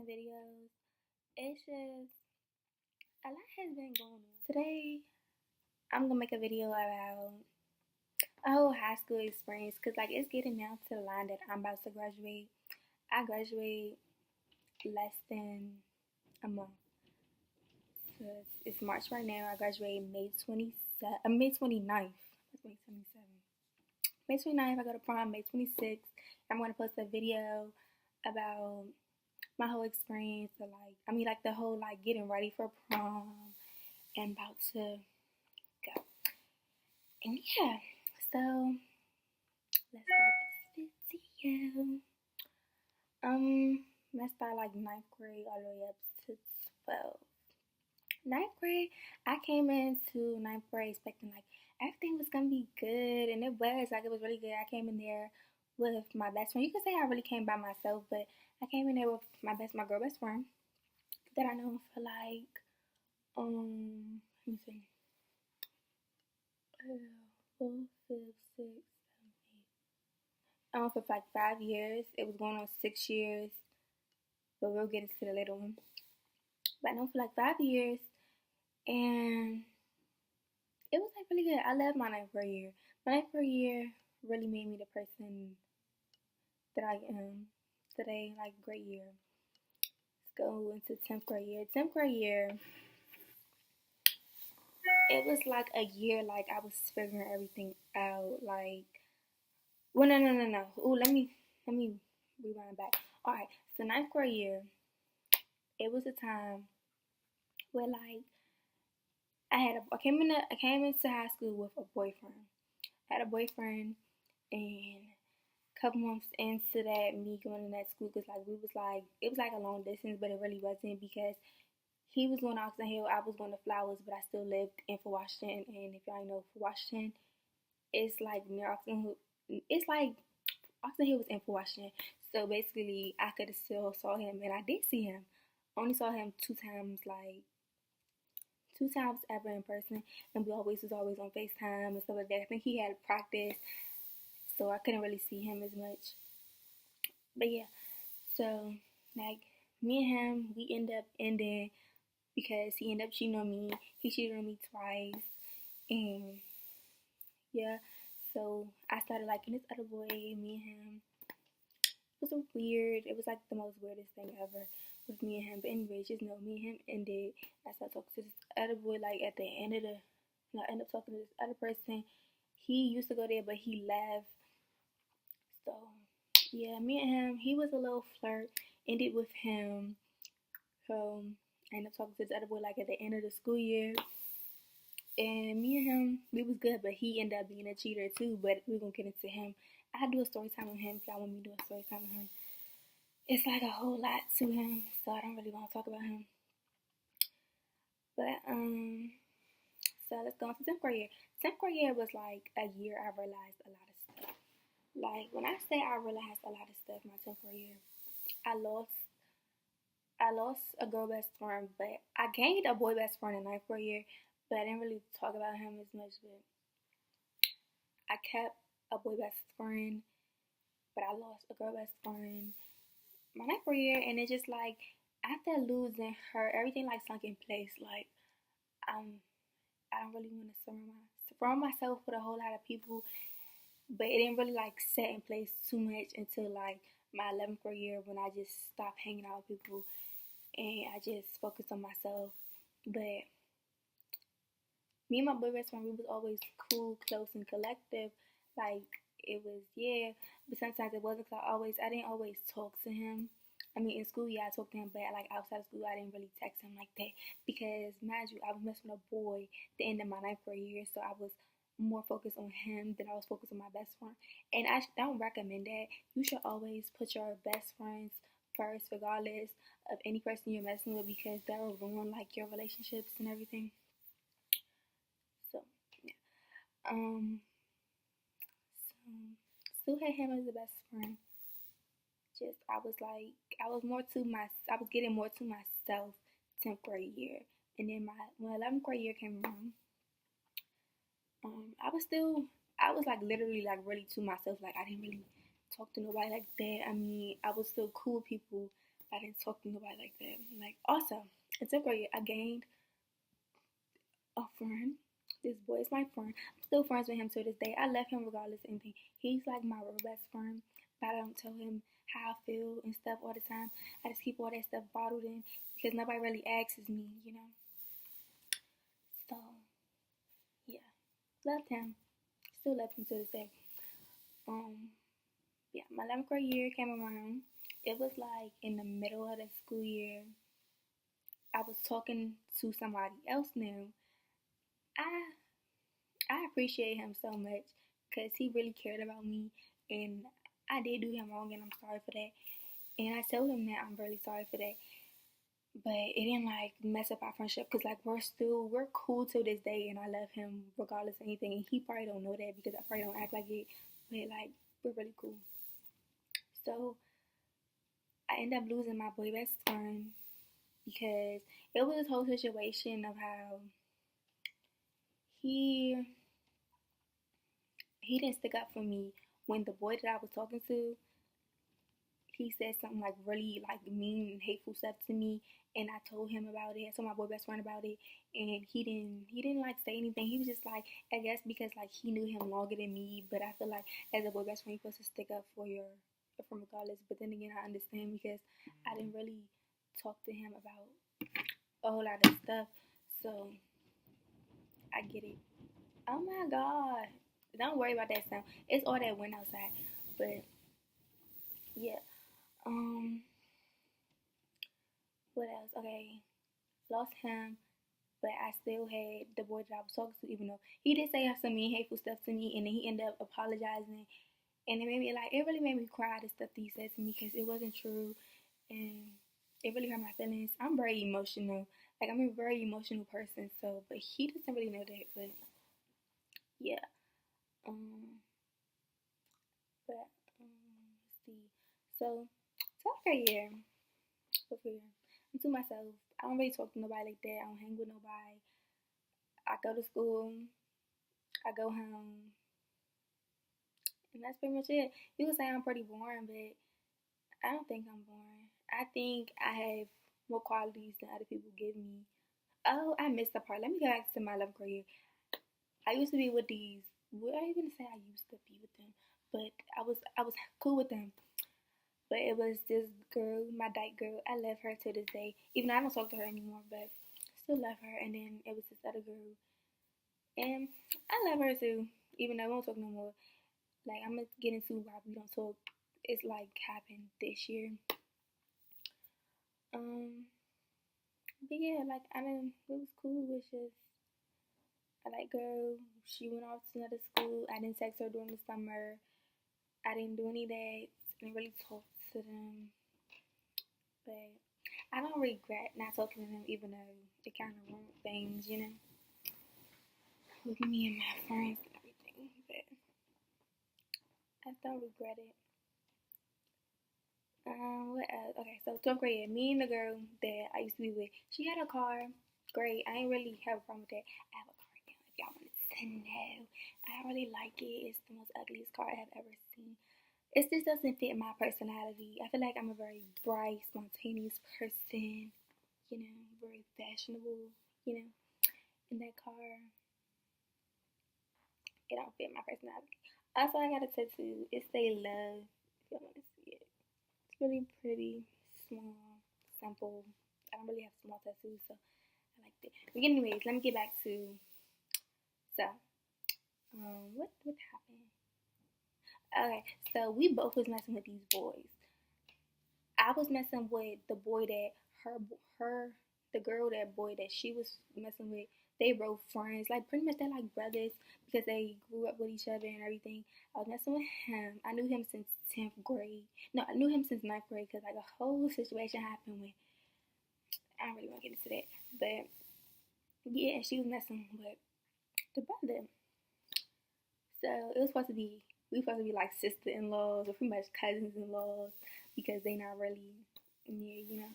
posting videos. It's just a lot has been going on. Today, I'm gonna make a video about a whole high school experience because like it's getting down to the line that I'm about to graduate. I graduate less than a month. So it's March right now. I graduate May 27th. May 29th. That's May 27th. May 29th, I go to prom. May 26th, I'm gonna post a video about my whole experience of like the whole like getting ready for prom and about to go. And yeah, so let's start this video. Let's start like ninth grade all the way up to 12. Ninth grade, I came into ninth grade expecting like everything was gonna be good, and it was really good. I came in there with my best friend. You could say I really came by myself, but I came in there with my girl best friend that I know for like let me see, 4, 5, 6, 7, 8. For like 5 years. It was going on 6 years, but we'll get into the later one. But I know for like 5 years, and it was like really good. I loved my ninth grade year. My ninth grade year really made me the person that I am today. Like great year. Let's go into 10th grade year. 10th grade year, it was like a year like I was figuring everything out. Like, well, no. Ooh, let me rewind back. All right, so ninth grade year, it was a time where like I came into high school with a boyfriend. I had a boyfriend, and a couple months into that, me going to that school, cause like it was like a long distance, but it really wasn't because he was going to Oxon Hill, I was going to Flowers, but I still lived in Fort Washington. And if y'all know Fort Washington, it's like near Oxon Hill. It's like Oxon Hill was in Fort Washington, so basically I could have still saw him, and I did see him. Only saw him two times ever in person, and we always was always on FaceTime and stuff like that. I think he had practice, so I couldn't really see him as much. But yeah, so like me and him, we end up ending because he ended up cheating on me. He cheated on me twice, and yeah, so I started liking this other boy. Me and him, it was so weird. It was like the most weirdest thing ever with me and him. But anyway, just know me and him ended. I started talking to this other boy like at the end of the. I ended up talking to this other person. He used to go there, but he left. So yeah, me and him. He was a little flirt. Ended with him. So I ended up talking to this other boy like at the end of the school year. And me and him, we was good, but he ended up being a cheater too. But we're gonna get into him. I do a story time with him if y'all want me to do a story time with him. It's like a whole lot to him, so I don't really want to talk about him. But so let's go into 10th grade year. 10th grade year was like a year I realized a lot of stuff. Like when I say I realized a lot of stuff my 10th grade year, I lost a girl best friend, but I gained a boy best friend in 9th grade year, but I didn't really talk about him as much. But I kept a boy best friend, but I lost a girl best friend my 9th grade year, and it just like after losing her, everything like sunk in place. Like I don't really want to surround myself with a whole lot of people, but it didn't really like set in place too much until like my 11th grade year when I just stopped hanging out with people and I just focused on myself. But me and my boy best friend, we was always cool, close, and collective. Like it was, yeah, but sometimes it wasn't. Cause I didn't always talk to him. I mean, in school, yeah, I talked to him, but like outside of school, I didn't really text him like that because, mind you, I was messing with a boy the end of my 9th grade year, so I was more focused on him than I was focused on my best friend. And I don't recommend that. You should always put your best friends first, regardless of any person you're messing with, because that will ruin like your relationships and everything. So yeah. So still had him as the best friend. Just I was getting more to myself 10th grade year, and then when 11th grade year came around, I was like literally like really to myself. Like I didn't really talk to nobody like that. I mean, I was still cool with people. I didn't talk to nobody like that. Like, also, in 10th grade, I gained a friend. This boy is my friend. I'm still friends with him to this day. I left him regardless of anything. He's like my real best friend. But I don't tell him how I feel and stuff all the time. I just keep all that stuff bottled in because nobody really asks me, you know. So yeah, loved him. Still love him to this day. Um, yeah, my 11th grade year came around. It was like in the middle of the school year. I was talking to somebody else now. I I appreciate him so much because he really cared about me, and I did do him wrong, and I'm sorry for that. And I told him that I'm really sorry for that, but it didn't like mess up our friendship because like we're cool to this day, and I love him regardless of anything. And he probably don't know that because I probably don't act like it, but like we're really cool. So I ended up losing my boy best friend because it was this whole situation of how he he didn't stick up for me when the boy that I was talking to he said something like really like mean and hateful stuff to me, and I told him about it. I told my boy best friend about it, and he didn't like say anything. He was just like, I guess because like he knew him longer than me, but I feel like as a boy best friend, you're supposed to stick up for your from regardless. But then again, I understand because I didn't really talk to him about a whole lot of stuff, so I get it. Oh my god. Don't worry about that sound. It's all that wind outside. But yeah. Um what else? Okay. Lost him, but I still had the boy that I was talking to, even though he did say some mean hateful stuff to me, and then he ended up apologizing, and it made me like it really made me cry the stuff that he said to me because it wasn't true, and it really hurt my feelings. I'm very emotional, like I'm a very emotional person, so but he doesn't really know that, but yeah, um, but let's see, so after a year, I'm to myself. I don't really talk to nobody like that. I don't hang with nobody. I go to school. I go home. And that's pretty much it. People say I'm pretty boring, but I don't think I'm boring. I think I have more qualities than other people give me. Oh, I missed the part. Let me go back to my 11th grade year. I used to be with these. What are you gonna say? I used to be with them, but I was cool with them. But it was this girl, my dyke girl. I love her to this day, even though I don't talk to her anymore. But still love her. And then it was this other girl, and I love her too, even though we don't talk no more. Like I'm gonna get into why we don't talk. It's like happened this year. Um, but yeah, like I didn't. It was cool. It was just I like girl. She went off to another school. I didn't text her during the summer. I didn't do any of that. I didn't really talk to them. But I don't regret not talking to them, even though it kind of ruined things, you know, with me and my friends and everything. But I don't regret it. What else? Okay, so 12th grade, me and the girl that I used to be with, she had a car. Great. I ain't really have a problem with that. I have a car now, if y'all wanted to know. I don't really like it. It's the most ugliest car I have ever seen. It just doesn't fit my personality. I feel like I'm a very bright, spontaneous person, you know, very fashionable, you know. In that car, it don't fit my personality. Also, I got a tattoo. It say love, if y'all want to see it. It's really pretty, small, simple. I don't really have small tattoos, so I like it. But anyways, let me get back to so what happened? Okay, so we both was messing with these boys. I was messing with the boy that her the girl that boy that she was messing with. They were friends, like pretty much they're like brothers because they grew up with each other and everything. I was messing with him. I knew him since 10th grade. No, I knew him since ninth grade because like a whole situation happened with. I don't really want to get into that, but yeah, she was messing with the brother. So it was supposed to be we were supposed to be like sister in laws or pretty much cousins in laws because they not really near, you know.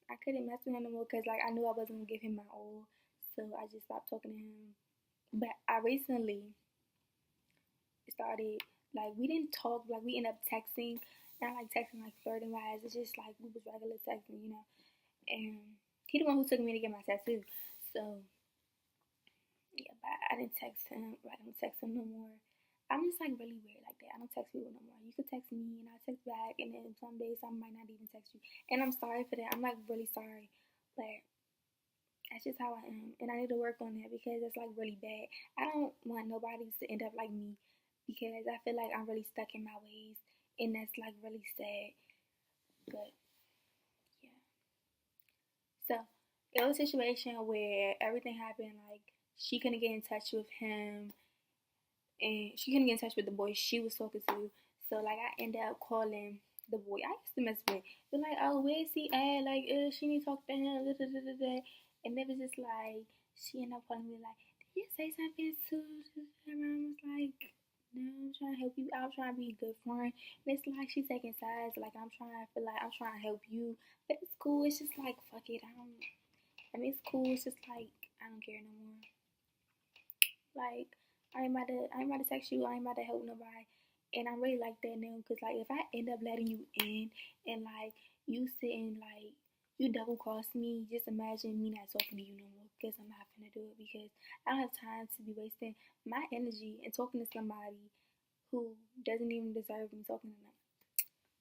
I couldn't mess with him no more because like I knew I wasn't gonna give him my all, so I just stopped talking to him. But I recently started Like we didn't talk. Like we ended up texting, not like texting like flirting wise. It's just like we was regular texting, you know. And he the one who took me to get my tattoo. So yeah, but I didn't text him. I don't text him no more. I'm just like really weird like that. I don't text people no more. You could text me and I text back, and then some days I might not even text you. And I'm sorry for that. I'm like really sorry, but that's just how I am, and I need to work on that because it's like really bad. I don't want nobody to end up like me because I feel like I'm really stuck in my ways, and that's like really sad. But yeah, so it was a situation where everything happened. Like she couldn't get in touch with him, and she couldn't get in touch with the boy she was talking to. So like I ended up calling the boy I used to mess with. They're like, oh, where's he at? Like, she need to talk to him. Da, da, da, da, da. And it was just like she ended up calling me like, did you say something to? And I was like, no, I'm trying to help you. I'm trying to be a good friend. And it's like she's taking sides. Like I'm trying to feel like I'm trying to help you, but it's cool. It's just like fuck it. I don't. I mean, it's cool. It's just like I don't care no more. Like I ain't about to text you. I ain't about to help nobody. And I really like that now because like if I end up letting you in and like you sitting like you double cross me, just imagine me not talking to you no more because I'm not gonna do it because I don't have time to be wasting my energy and talking to somebody who doesn't even deserve me talking to them.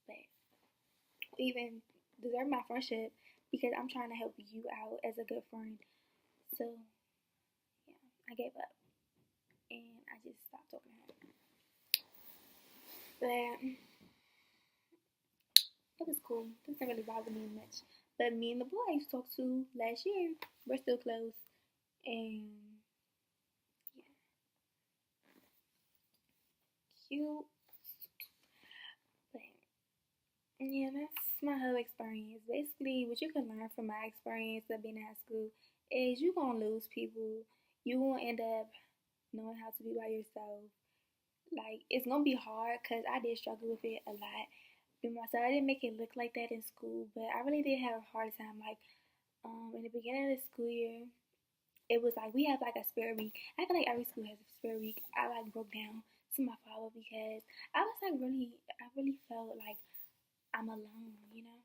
But even deserve my friendship because I'm trying to help you out as a good friend. So yeah, I gave up and I just stopped talking to him. But it was cool. It doesn't really bother me much. But me and the boy I used to talk to last year, we're still close. And yeah, cute. But yeah, that's my whole experience. Basically, what you can learn from my experience of being in high school is you gonna lose people. You gonna end up knowing how to be by yourself. Like it's gonna be hard because I did struggle with it a lot. Be myself. I didn't make it look like that in school, but I really did have a hard time. Like in the beginning of the school year, it was like we have like a spare week. I feel like every school has a spare week. I like broke down to my father because I was like I really felt like I'm alone, you know,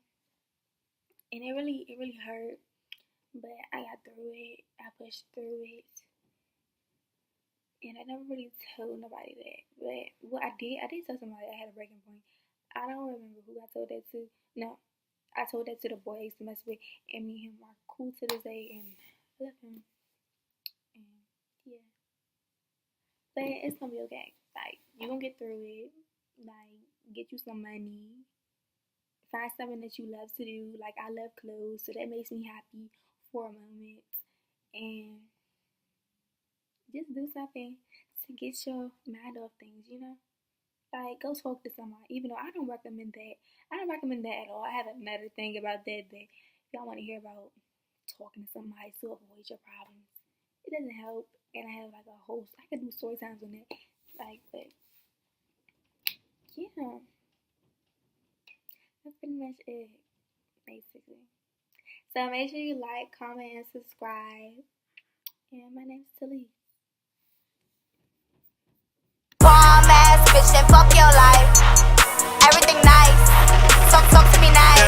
and it really hurt. But I got through it. I pushed through it, and I never really told nobody that. But what I did tell somebody I had a breaking point. I don't remember who I told that to. No, I told that to the boy I used to mess with, and me and him are cool to this day, and I love him. And yeah, but it's gonna be okay. Like you gonna get through it. Like get you some money, find something that you love to do. Like I love clothes, so that makes me happy for a moment, and just do something to get your mind off things. You know. Like, go talk to somebody, even though I don't recommend that. I don't recommend that at all. I have another thing about that that y'all want to hear about talking to somebody to avoid your problems. It doesn't help, and I have like a whole, I could do story times on it. Like, but yeah, that's pretty much it, basically. So make sure you like, comment, and subscribe. And my name's Talise. Bomb ass bitch, then fuck your life. Everything nice. Talk to me nice.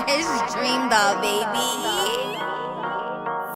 It's Dream Doll, baby.